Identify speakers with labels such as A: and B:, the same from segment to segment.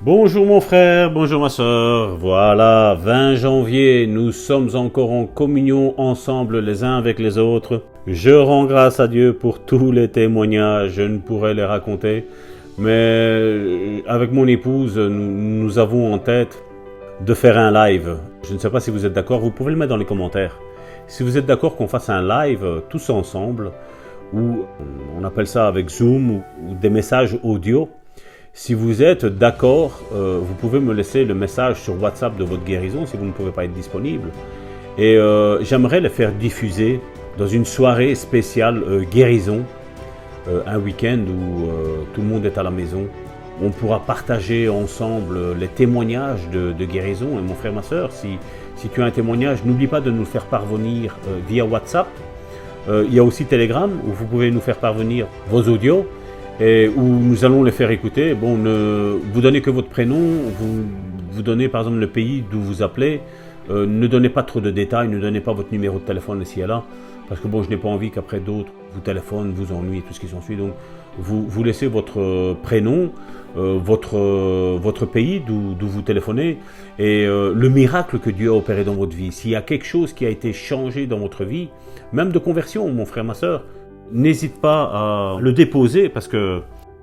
A: Bonjour mon frère, bonjour ma soeur. Voilà, 20 janvier, nous sommes encore en communion ensemble les uns avec les autres. Je rends grâce à Dieu pour tous les témoignages, je ne pourrais les raconter. Mais avec mon épouse, nous avons en tête de faire un live. Je ne sais pas si vous êtes d'accord, vous pouvez le mettre dans les commentaires. Si vous êtes d'accord qu'on fasse un live tous ensemble, ou on appelle ça avec Zoom, ou des messages audio. Si vous êtes d'accord, vous pouvez me laisser le message sur WhatsApp de votre guérison si vous ne pouvez pas être disponible. Et j'aimerais le faire diffuser dans une soirée spéciale guérison, un week-end où tout le monde est à la maison. On pourra partager ensemble les témoignages de guérison. Et mon frère, ma soeur, si tu as un témoignage, n'oublie pas de nous le faire parvenir via WhatsApp. Il y a aussi Telegram où vous pouvez nous faire parvenir vos audios. Et où nous allons les faire écouter. Bon, vous donnez que votre prénom, vous donnez par exemple le pays d'où vous appelez, ne donnez pas trop de détails, ne donnez pas votre numéro de téléphone ici et là, parce que bon, je n'ai pas envie qu'après d'autres vous téléphonent, vous ennuient et tout ce qui s'ensuit. Donc, vous laissez votre prénom, votre pays d'où vous téléphonez, et le miracle que Dieu a opéré dans votre vie. S'il y a quelque chose qui a été changé dans votre vie, même de conversion, mon frère, ma soeur, n'hésite pas à le déposer parce que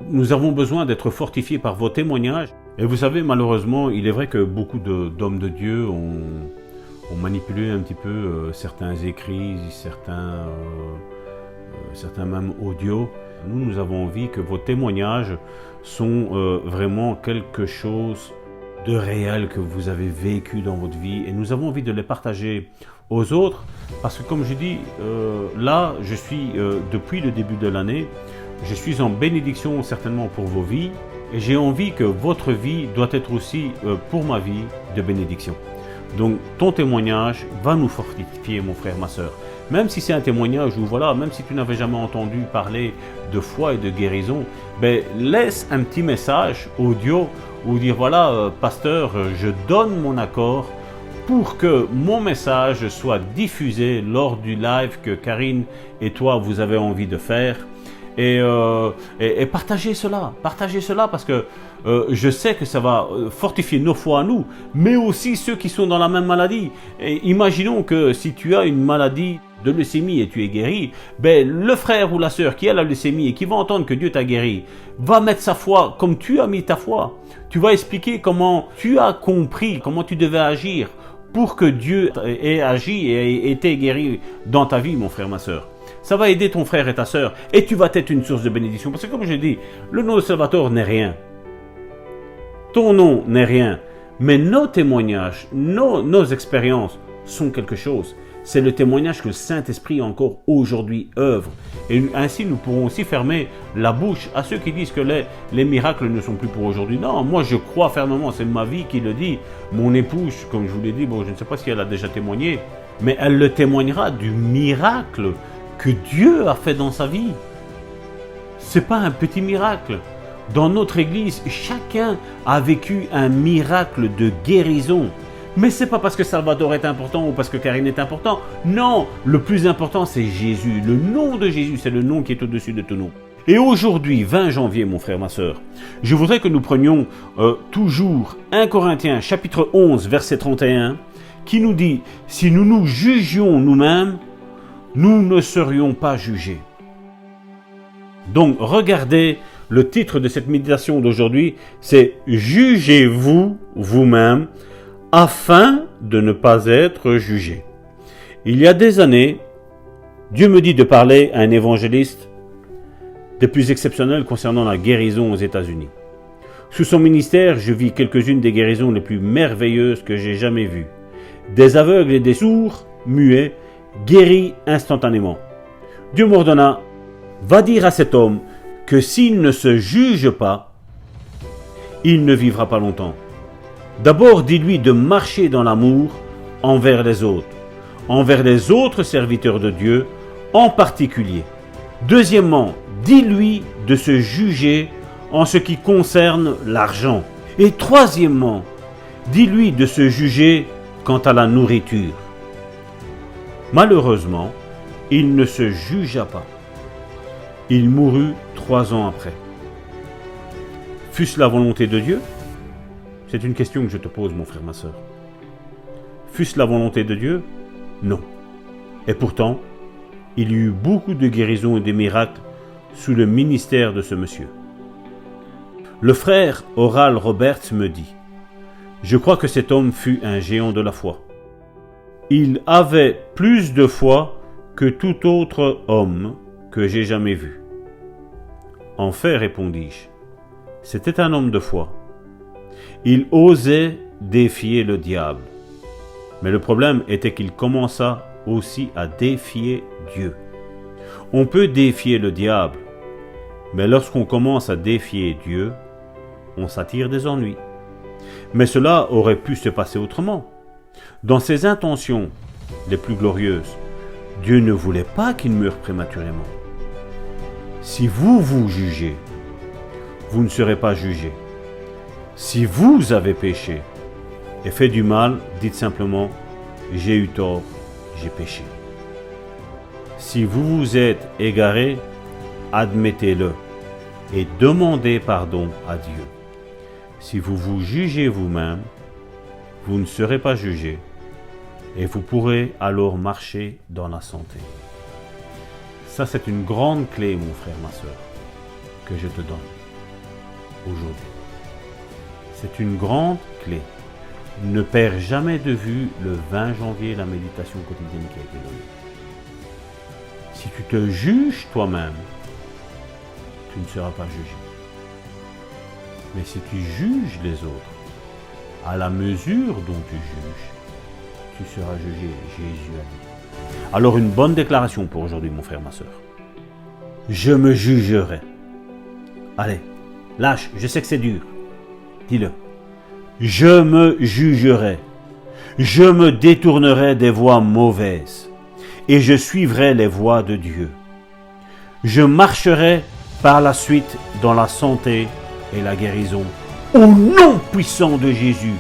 A: nous avons besoin d'être fortifiés par vos témoignages. Et vous savez, malheureusement, il est vrai que beaucoup d'hommes de Dieu ont manipulé un petit peu certains écrits, certains même audios. Nous avons envie que vos témoignages sont vraiment quelque chose de réel que vous avez vécu dans votre vie. Et nous avons envie de les partager aux autres, parce que comme je dis, là, je suis, depuis le début de l'année, je suis en bénédiction certainement pour vos vies, et j'ai envie que votre vie doit être aussi, pour ma vie, de bénédiction. Donc, ton témoignage va nous fortifier, mon frère, ma soeur. Même si c'est un témoignage où, voilà, même si tu n'avais jamais entendu parler de foi et de guérison, ben, laisse un petit message audio ou dire, voilà, pasteur, je donne mon accord pour que mon message soit diffusé lors du live que Karine et toi vous avez envie de faire. Et partagez cela parce que je sais que ça va fortifier nos foi à nous, mais aussi ceux qui sont dans la même maladie. Et imaginons que si tu as une maladie de leucémie et tu es guéri, ben le frère ou la sœur qui a la leucémie et qui va entendre que Dieu t'a guéri, va mettre sa foi comme tu as mis ta foi. Tu vas expliquer comment tu as compris, comment tu devais agir pour que Dieu ait agi et ait été guéri dans ta vie, mon frère, ma sœur. Ça va aider ton frère et ta sœur, et tu vas être une source de bénédiction. Parce que comme je dis, le nom de Salvatore n'est rien. Ton nom n'est rien. Mais nos témoignages, nos expériences sont quelque chose. C'est le témoignage que le Saint-Esprit encore aujourd'hui œuvre. Et ainsi, nous pourrons aussi fermer la bouche à ceux qui disent que les miracles ne sont plus pour aujourd'hui. Non, moi je crois fermement, c'est ma vie qui le dit. Mon épouse, comme je vous l'ai dit, bon, je ne sais pas si elle a déjà témoigné, mais elle le témoignera du miracle que Dieu a fait dans sa vie. C'est pas un petit miracle. Dans notre église, chacun a vécu un miracle de guérison. Mais c'est pas parce que Salvatore est important ou parce que Karine est important. Non, le plus important c'est Jésus. Le nom de Jésus, c'est le nom qui est au-dessus de tout nom. Et aujourd'hui, 20 janvier, mon frère, ma soeur, je voudrais que nous prenions toujours 1 Corinthiens chapitre 11, verset 31, qui nous dit, si nous nous jugions nous-mêmes, nous ne serions pas jugés. Donc, regardez, le titre de cette méditation d'aujourd'hui, c'est « Jugez-vous vous-même » afin de ne pas être jugé. Il y a des années, Dieu me dit de parler à un évangéliste des plus exceptionnels concernant la guérison aux États-Unis. Sous son ministère, je vis quelques-unes des guérisons les plus merveilleuses que j'ai jamais vues. Des aveugles et des sourds, muets, guéris instantanément. Dieu m'ordonna, va dire à cet homme que s'il ne se juge pas, il ne vivra pas longtemps. D'abord, dis-lui de marcher dans l'amour envers les autres serviteurs de Dieu en particulier. Deuxièmement, dis-lui de se juger en ce qui concerne l'argent. Et troisièmement, dis-lui de se juger quant à la nourriture. Malheureusement, il ne se jugea pas. Il mourut 3 ans après. Fût-ce la volonté de Dieu? C'est une question que je te pose, mon frère, ma sœur. Fût-ce la volonté de Dieu? Non. Et pourtant, il y eut beaucoup de guérisons et de miracles sous le ministère de ce monsieur. Le frère Oral Roberts me dit: je crois que cet homme fut un géant de la foi. Il avait plus de foi que tout autre homme que j'ai jamais vu. En fait, répondis-je, c'était un homme de foi. Il osait défier le diable. Mais le problème était qu'il commença aussi à défier Dieu. On peut défier le diable, mais lorsqu'on commence à défier Dieu, on s'attire des ennuis. Mais cela aurait pu se passer autrement. Dans ses intentions les plus glorieuses, Dieu ne voulait pas qu'il meure prématurément. Si vous vous jugez, vous ne serez pas jugés. Si vous avez péché et fait du mal, dites simplement: j'ai eu tort, j'ai péché. Si vous vous êtes égaré, admettez-le et demandez pardon à Dieu. Si vous vous jugez vous-même, vous ne serez pas jugés et vous pourrez alors marcher dans la santé. Ça, c'est une grande clé, mon frère, ma sœur, que je te donne aujourd'hui. C'est une grande clé. Ne perds jamais de vue le 20 janvier la méditation quotidienne qui a été donnée. Si tu te juges toi-même, tu ne seras pas jugé. Mais si tu juges les autres, à la mesure dont tu juges, tu seras jugé, Jésus a dit. Alors une bonne déclaration pour aujourd'hui, mon frère, ma sœur. Je me jugerai. Allez, lâche, je sais que c'est dur. Dis-le. Je me jugerai. Je me détournerai des voies mauvaises et je suivrai les voies de Dieu. Je marcherai par la suite dans la santé et la guérison. Au nom puissant de Jésus,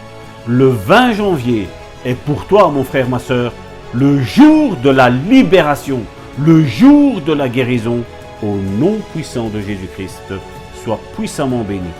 A: le 20 janvier est pour toi, mon frère, ma sœur, le jour de la libération, le jour de la guérison. Au nom puissant de Jésus-Christ, sois puissamment béni.